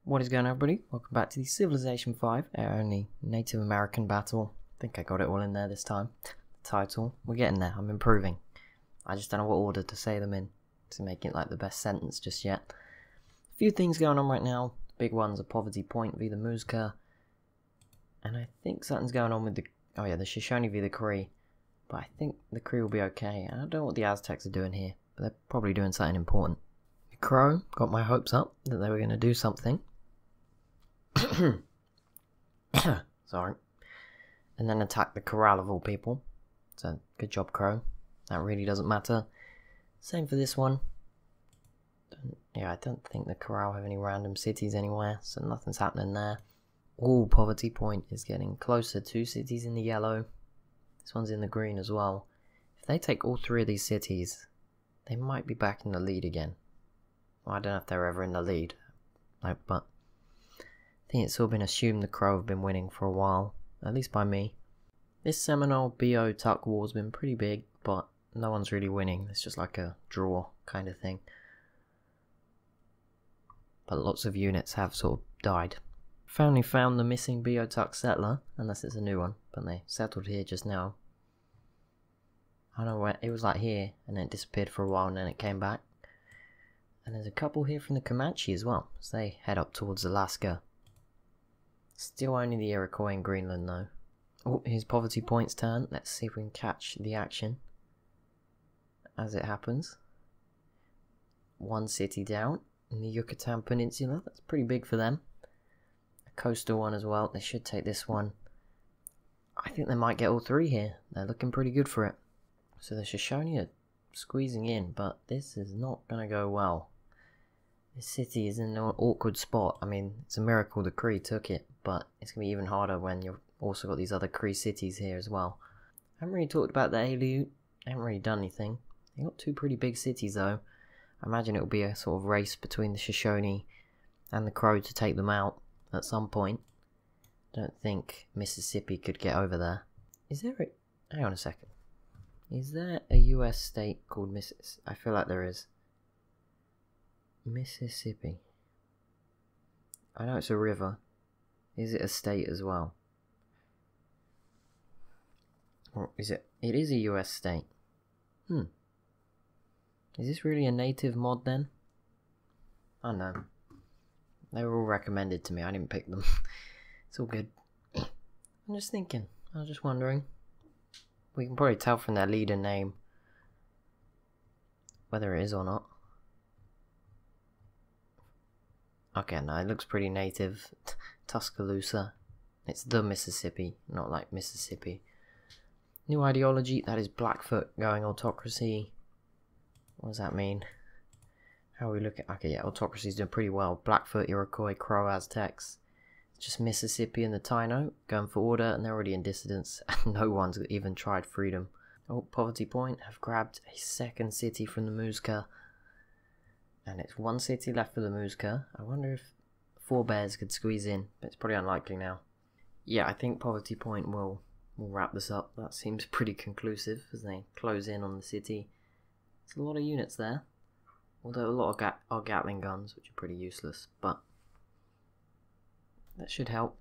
What is going on, everybody? Welcome back to the Civilization 5, our only Native American battle. I think I got it all in there this time. The title, we're getting there, I'm improving. I just don't know what order to say them in to make it like the best sentence just yet. A few things going on right now. Big ones are Poverty Point v the Muska. And I think something's going on with the Shoshone v the Cree. But I think the Cree will be okay. I don't know what the Aztecs are doing here, but they're probably doing something important. The Crow got my hopes up that they were going to do something. Sorry. And then attack the corral of all people. So, good job, Crow. That really doesn't matter. Same for this one. I don't think the corral have any random cities anywhere, so nothing's happening there. Poverty Point is getting closer. 2 cities in the yellow. This one's in the green as well. If they take all 3 of these cities, they might be back in the lead again. Well, I don't know if they're ever in the lead, but I think it's sort of been assumed the Crow have been winning for a while, at least by me. This Seminole BO Tuck war has been pretty big, but no one's really winning. It's just like a draw kind of thing. But lots of units have sort of died. Finally found the missing BO Tuck settler, unless it's a new one, but they settled here just now. I don't know where, it was like here, and then it disappeared for a while, and then it came back. And there's a couple here from the Comanche as well, so they head up towards Alaska. Still only the Iroquois in Greenland though. Oh, here's Poverty Point's turn. Let's see if we can catch the action as it happens. 1 city down in the Yucatan Peninsula. That's pretty big for them. A coastal one as well. They should take this one. I think they might get all 3 here. They're looking pretty good for it. So the Shoshone are squeezing in, but this is not going to go well. This city is in an awkward spot. I mean, it's a miracle the Cree took it, but it's going to be even harder when you've also got these other Cree cities here as well. I haven't really talked about the Aleut. I haven't really done anything. They got 2 pretty big cities though. I imagine it'll be a sort of race between the Shoshone and the Crow to take them out at some point. Don't think Mississippi could get over there. Is there a... Hang on a second. Is there a US state called Mississippi? I feel like there is. Mississippi. I know it's a river. Is it a state as well? Or is it? It is a US state. Is this really a native mod then? I don't know. They were all recommended to me. I didn't pick them. It's all good. I'm just thinking. I was just wondering. We can probably tell from their leader name whether it is or not. Okay, no, it looks pretty native. Tuscaloosa. It's the Mississippi, not like Mississippi. New ideology, that is Blackfoot going autocracy. What does that mean? How are we looking? Okay, yeah, autocracy's doing pretty well. Blackfoot, Iroquois, Crow, Aztecs. It's just Mississippi and the Taino going for order, and they're already in dissidence, and no one's even tried freedom. Oh, Poverty Point have grabbed a 2nd city from the Muska. And it's 1 city left for the Muska. I wonder if 4 bears could squeeze in, but it's probably unlikely now. Yeah, I think Poverty Point will wrap this up. That seems pretty conclusive as they close in on the city. There's a lot of units there, although a lot are Gatling guns, which are pretty useless, but that should help.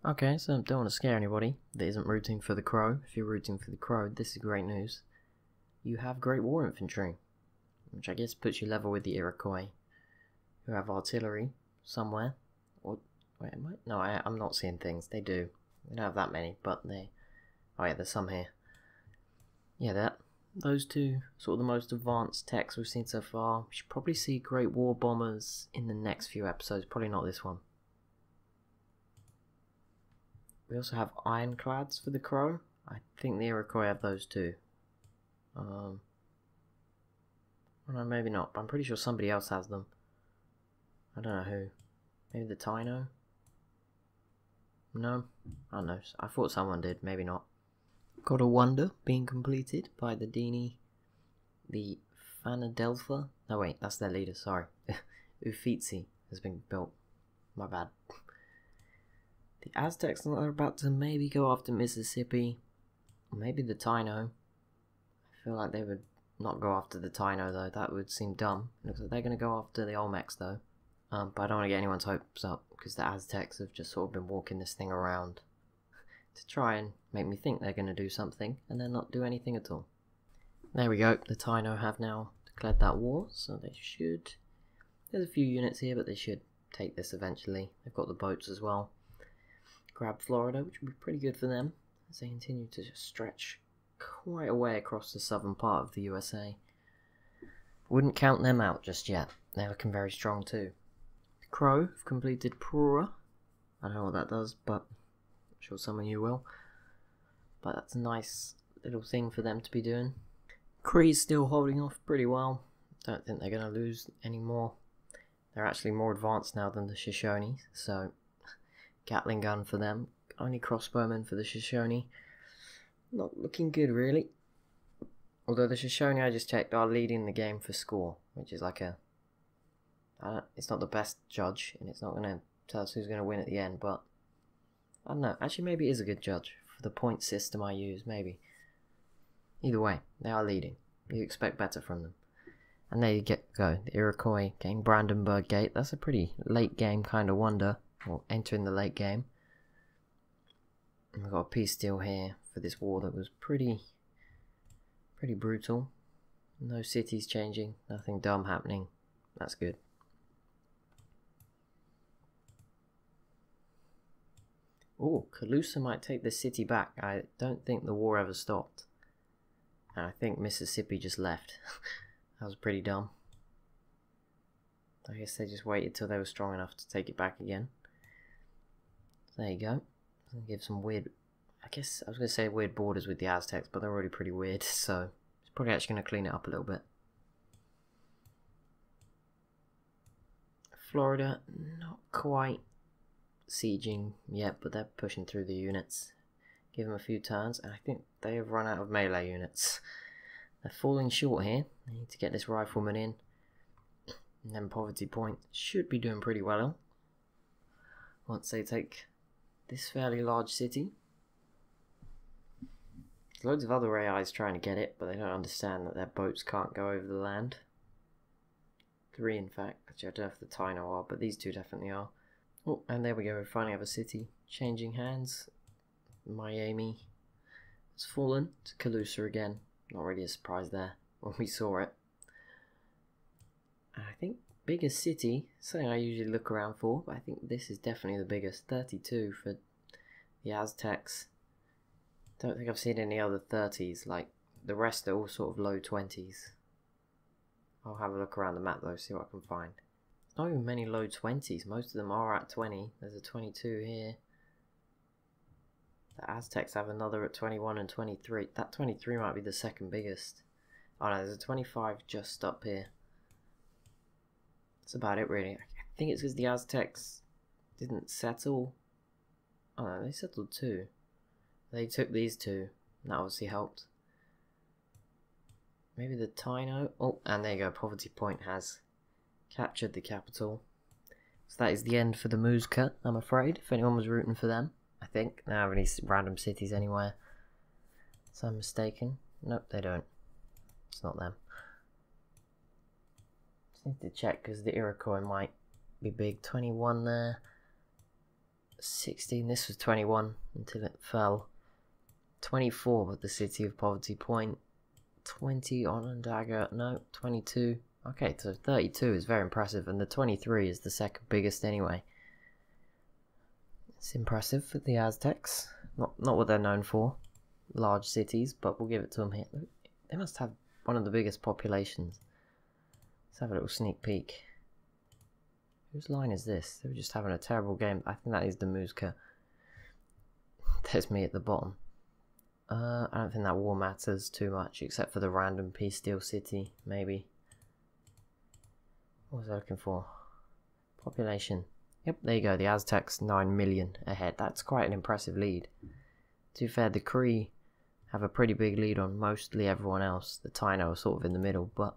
Okay, so don't want to scare anybody that isn't rooting for the Crow. If you're rooting for the Crow, this is great news. You have Great War Infantry, which I guess puts you level with the Iroquois, who have artillery somewhere. Or wait, am I? No, I'm not seeing things. They do. They don't have that many, but they... Oh yeah, there's some here. Yeah, those 2 sort of the most advanced techs we've seen so far. We should probably see Great War Bombers in the next few episodes. Probably not this one. We also have Ironclads for the Crow. I think the Iroquois have those too. Well, no, maybe not, but I'm pretty sure somebody else has them. I don't know who. Maybe the Taino? No? I don't know. I thought someone did, maybe not. Got a Wonder being completed by the Dini. The Fanadelpha. No wait, that's their leader, sorry. Uffizi has been built. My bad. The Aztecs are about to maybe go after Mississippi. Or maybe the Taino. I feel like they would not go after the Taino though, that would seem dumb. Looks like they're going to go after the Olmecs though. But I don't want to get anyone's hopes up, because the Aztecs have just sort of been walking this thing around to try and make me think they're going to do something, and then not do anything at all. There we go, the Taino have now declared that war, so they should... There's a few units here, but they should take this eventually. They've got the boats as well. Grab Florida, which would be pretty good for them, as they continue to just stretch quite a way across the southern part of the USA. Wouldn't count them out just yet. They're looking very strong too. Crow have completed Prora. I don't know what that does, but I'm sure some of you will. But that's a nice little thing for them to be doing. Kree's still holding off pretty well. Don't think they're going to lose anymore. They're actually more advanced now than the Shoshone, so Gatling gun for them. Only crossbowmen for the Shoshone. Not looking good, really. Although the Shoshone, I just checked, are leading the game for score, which is like a... it's not the best judge, and it's not going to tell us who's going to win at the end, but... I don't know. Actually, maybe it is a good judge for the point system I use, maybe. Either way, they are leading. You expect better from them. And there you go. The Iroquois getting Brandenburg Gate. That's a pretty late game kind of wonder. Or entering the late game. And we've got a peace deal here for this war that was pretty brutal. No cities changing. Nothing dumb happening. That's good. Oh, Calusa might take the city back. I don't think the war ever stopped. And I think Mississippi just left. That was pretty dumb. I guess they just waited till they were strong enough to take it back again. So there you go. Give some weird... I guess I was going to say weird borders with the Aztecs, but they're already pretty weird, so it's probably actually going to clean it up a little bit. Florida, not quite sieging yet, but they're pushing through the units. Give them a few turns, and I think they have run out of melee units. They're falling short here. They need to get this rifleman in. And then Poverty Point should be doing pretty well once they take this fairly large city. There's loads of other AIs trying to get it, but they don't understand that their boats can't go over the land. 3 in fact, actually I don't know if the Taino are, but these two definitely are. Oh, and there we go, we finally have a city changing hands. Miami has fallen to Calusa again. Not really a surprise there when we saw it. I think biggest city, something I usually look around for, but I think this is definitely the biggest. 32 for the Aztecs. Don't think I've seen any other 30s, like the rest are all sort of low 20s. I'll have a look around the map though, see what I can find. There's not even many low 20s, most of them are at 20. There's a 22 here. The Aztecs have another at 21 and 23. That 23 might be the second biggest. Oh no, there's a 25 just up here. That's about it really. I think it's because the Aztecs didn't settle. Oh no, they settled 2. They took these 2. And that obviously helped. Maybe the Taino. Oh, and there you go. Poverty Point has captured the capital. So that is the end for the Muisca, I'm afraid, if anyone was rooting for them. I think. They don't have any random cities anywhere. So I'm mistaken. Nope, they don't. It's not them. Just need to check because the Iroquois might be big. 21 there. 16. This was 21 until it fell. 24 with the city of Poverty Point. 20 Onondaga. No, 22. Okay, so 32 is very impressive, and the 23 is the second biggest anyway. It's impressive for the Aztecs. Not what they're known for, large cities, but we'll give it to them here. They must have one of the biggest populations. Let's have a little sneak peek. Whose line is this? They were just having a terrible game. I think that is the Muisca. There's me at the bottom. I don't think that war matters too much, except for the random peace deal city, maybe. What was I looking for? Population. Yep, there you go. The Aztecs 9 million ahead. That's quite an impressive lead. To be fair, the Cree have a pretty big lead on mostly everyone else. The Taino are sort of in the middle, but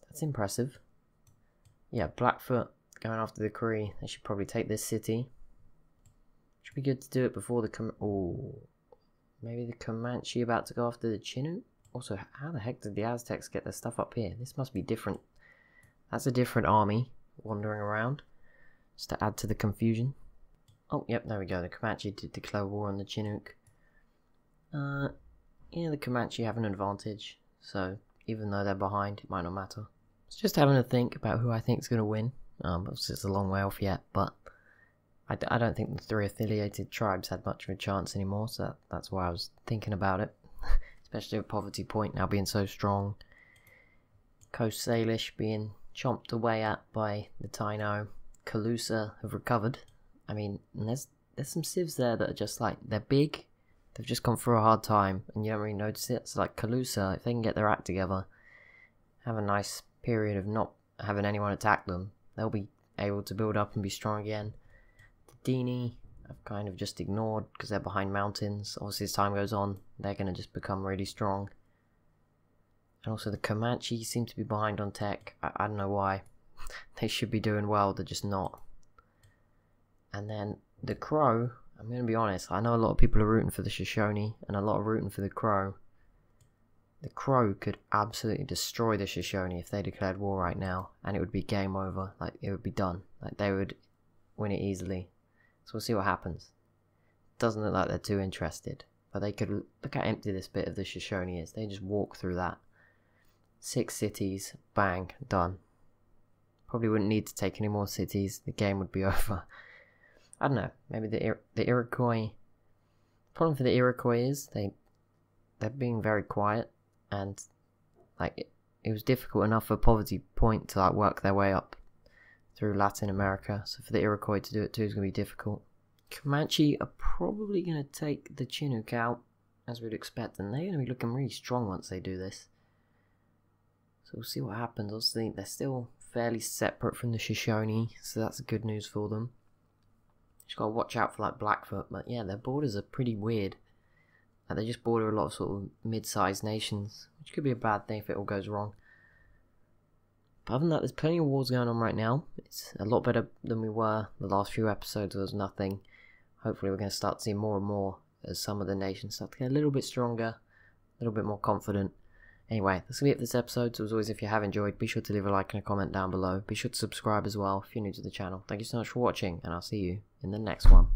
that's impressive. Yeah, Blackfoot going after the Cree. They should probably take this city. Should be good to do it before the maybe the Comanche about to go after the Chinook. Also, how the heck did the Aztecs get their stuff up here? This must be different. That's a different army wandering around, just to add to the confusion. Oh, yep, there we go. The Comanche did declare war on the Chinook. Yeah, the Comanche have an advantage, so even though they're behind, it might not matter. It's just having to think about who I think is going to win. Obviously it's a long way off yet, but I don't think the 3 affiliated tribes had much of a chance anymore, so that's why I was thinking about it. Especially with Poverty Point now being so strong. Coast Salish being chomped away at by the Taino. Calusa have recovered. I mean, there's some civs there that are just like, they're big, they've just gone through a hard time, and you don't really notice it. So like Calusa, if they can get their act together, have a nice period of not having anyone attack them, they'll be able to build up and be strong again. The Dini, I've kind of just ignored because they're behind mountains. Obviously as time goes on, they're going to just become really strong. And also the Comanche seem to be behind on tech. I don't know why. They should be doing well, they're just not. And then the Crow, I'm going to be honest, I know a lot of people are rooting for the Shoshone and a lot are rooting for the Crow. The Crow could absolutely destroy the Shoshone if they declared war right now, and it would be game over. Like, it would be done. Like, they would win it easily. So we'll see what happens. Doesn't look like they're too interested, but they could. Look how empty this bit of the Shoshone is. They just walk through that. 6 cities, bang, done. Probably wouldn't need to take any more cities. The game would be over. I don't know. Maybe the Iroquois. The problem for the Iroquois is they're being very quiet, and like it was difficult enough for Poverty Point to like work their way up through Latin America. So for the Iroquois to do it too is going to be difficult. Comanche are probably going to take the Chinook out, as we'd expect, and they're going to be looking really strong once they do this. So we'll see what happens. Obviously, they're still fairly separate from the Shoshone, so that's good news for them. Just gotta watch out for like Blackfoot, but yeah, their borders are pretty weird. Like, they just border a lot of sort of mid-sized nations, which could be a bad thing if it all goes wrong. But other than that, there's plenty of wars going on right now. It's a lot better than we were the last few episodes. There was nothing. Hopefully we're going to start seeing more and more as some of the nations start to get a little bit stronger, a little bit more confident. Anyway, that's going to be it for this episode. So as always, if you have enjoyed, be sure to leave a like and a comment down below. Be sure to subscribe as well if you're new to the channel. Thank you so much for watching, and I'll see you in the next one.